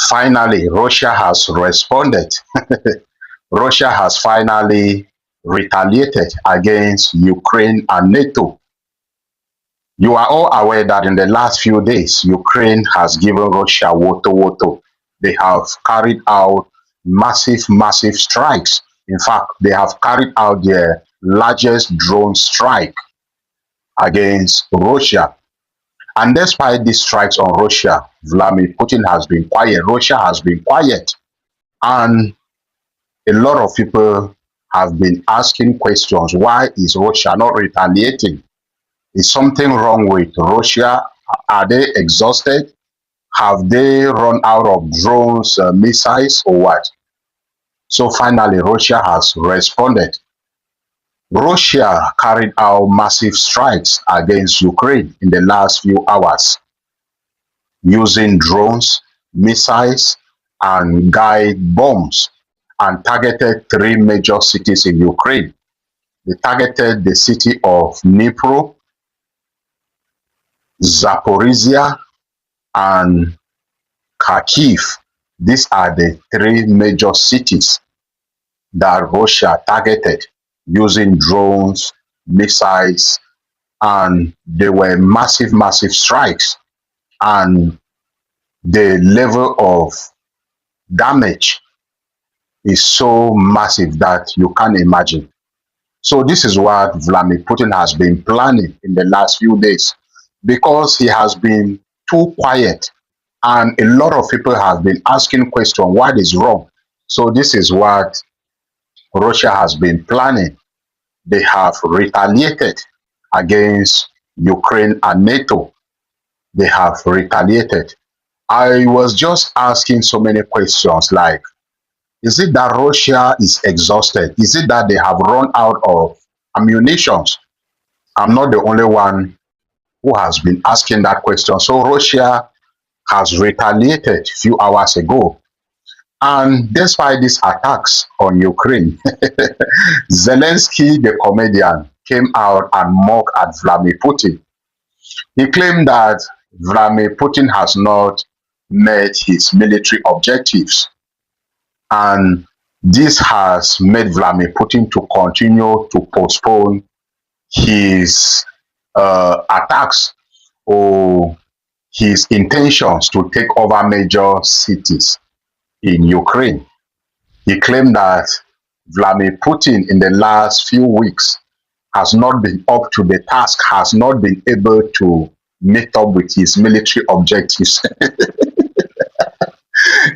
Finally, Russia has responded. Russia has finally retaliated against Ukraine and NATO. You are all aware that in the last few days, Ukraine has given Russia woto woto. They have carried out massive strikes. In fact, they have carried out their largest drone strike against Russia. And despite these strikes on Russia, Vladimir Putin has been quiet. Russia has been quiet. And a lot of people have been asking questions. Why is Russia not retaliating? Is something wrong with Russia? Are they exhausted? Have they run out of drones, missiles, or what? So finally, Russia has responded. Russia carried out massive strikes against Ukraine in the last few hours using drones, missiles, and guide bombs, and targeted three major cities in Ukraine. They targeted the city of Dnipro, Zaporizhia, and Kharkiv. These are the three major cities that Russia targeted using drones, missiles, and they were massive strikes. And the level of damage is so massive that you can't imagine. So this is what Vladimir Putin has been planning in the last few days, because he has been too quiet and a lot of people have been asking questions, what is wrong? So this is what Russia has been planning. They have retaliated against Ukraine and NATO. They have retaliated. I was just asking so many questions like, is it that Russia is exhausted? Is it that they have run out of ammunition? I'm not the only one who has been asking that question. So Russia has retaliated a few hours ago. And despite these attacks on Ukraine, Zelensky, the comedian, came out and mocked at Vladimir Putin. He claimed that Vladimir Putin has not met his military objectives. And this has made Vladimir Putin to continue to postpone his attacks or his intentions to take over major cities in Ukraine. He claimed that Vladimir Putin in the last few weeks has not been up to the task, has not been able to meet up with his military objectives.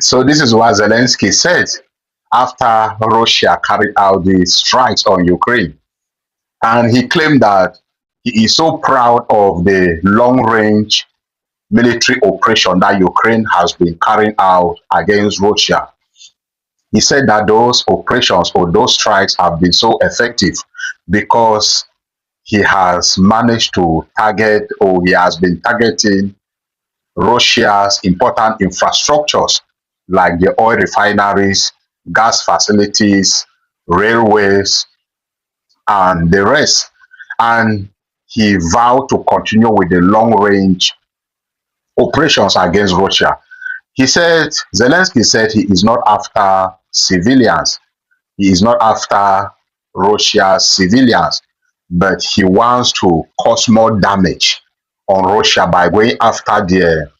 So this is what Zelensky said after Russia carried out the strikes on Ukraine. And he claimed that he is so proud of the long-range military operation that Ukraine has been carrying out against Russia. He said that those operations or those strikes have been so effective because he has managed to target, or he has been targeting Russia's important infrastructures like the oil refineries, gas facilities, railways, and the rest. And he vowed to continue with the long-range operations against Russia. He said, Zelensky said he is not after civilians. He is not after Russia's civilians, but he wants to cause more damage on Russia by going after their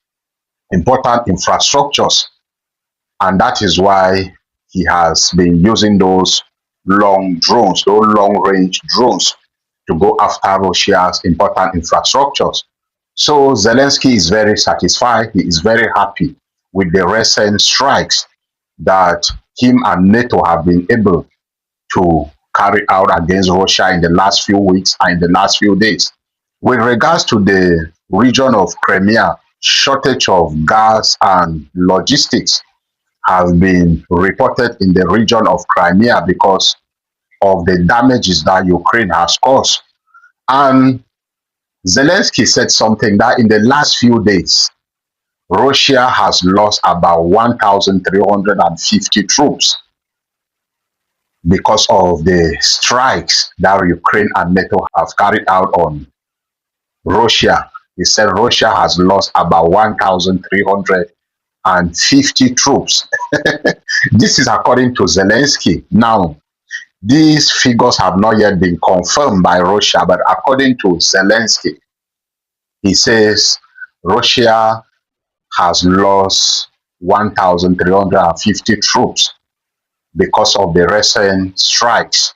important infrastructures. And that is why he has been using those long drones, those long-range drones, to go after Russia's important infrastructures. So Zelensky is very satisfied. He is very happy with the recent strikes that him and NATO have been able to carry out against Russia in the last few weeks and in the last few days. With regards to the region of Crimea, shortage of gas and logistics have been reported in the region of Crimea because of the damages that Ukraine has caused. And Zelensky said something that in the last few days, Russia has lost about 1,350 troops because of the strikes that Ukraine and NATO have carried out on Russia. He said Russia has lost about 1,350 250 troops. This is according to Zelensky. Now, these figures have not yet been confirmed by Russia, but according to Zelensky, he says Russia has lost 1,350 troops because of the recent strikes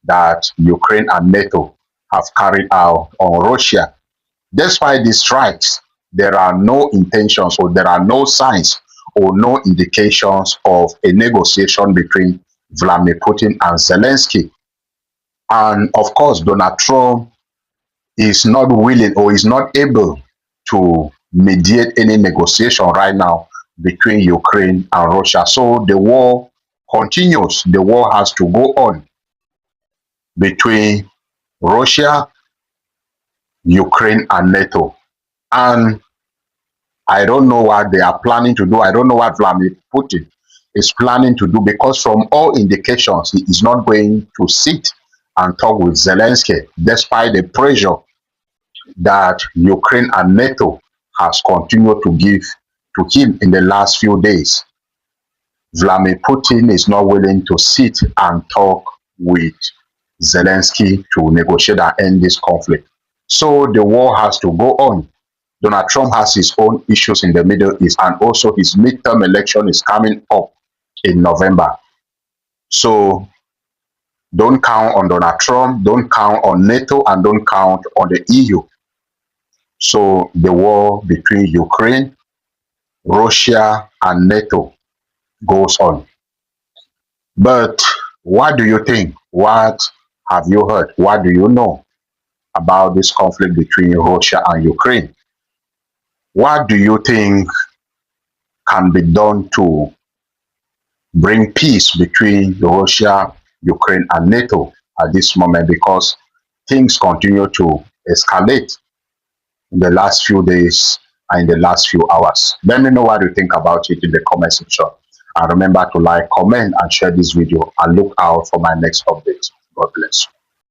that Ukraine and NATO have carried out on Russia. Despite these strikes, there are no intentions or there are no signs or no indications of a negotiation between Vladimir Putin and Zelensky. And of course, Donald Trump is not willing or is not able to mediate any negotiation right now between Ukraine and Russia. So the war continues. The war has to go on between Russia, Ukraine, and NATO. And I don't know what they are planning to do. I don't know what Vladimir Putin is planning to do, because from all indications, he is not going to sit and talk with Zelensky, despite the pressure that Ukraine and NATO has continued to give to him in the last few days. Vladimir Putin is not willing to sit and talk with Zelensky to negotiate and end this conflict. So the war has to go on. Donald Trump has his own issues in the Middle East, and also his midterm election is coming up in November. So don't count on Donald Trump, don't count on NATO, and don't count on the EU. So the war between Ukraine, Russia, and NATO goes on. But what do you think? What have you heard? What do you know about this conflict between Russia and Ukraine? What do you think can be done to bring peace between Russia, Ukraine, and NATO at this moment? Because things continue to escalate in the last few days and in the last few hours. Let me know what you think about it in the comment section. And remember to like, comment, and share this video, and look out for my next update. God bless you.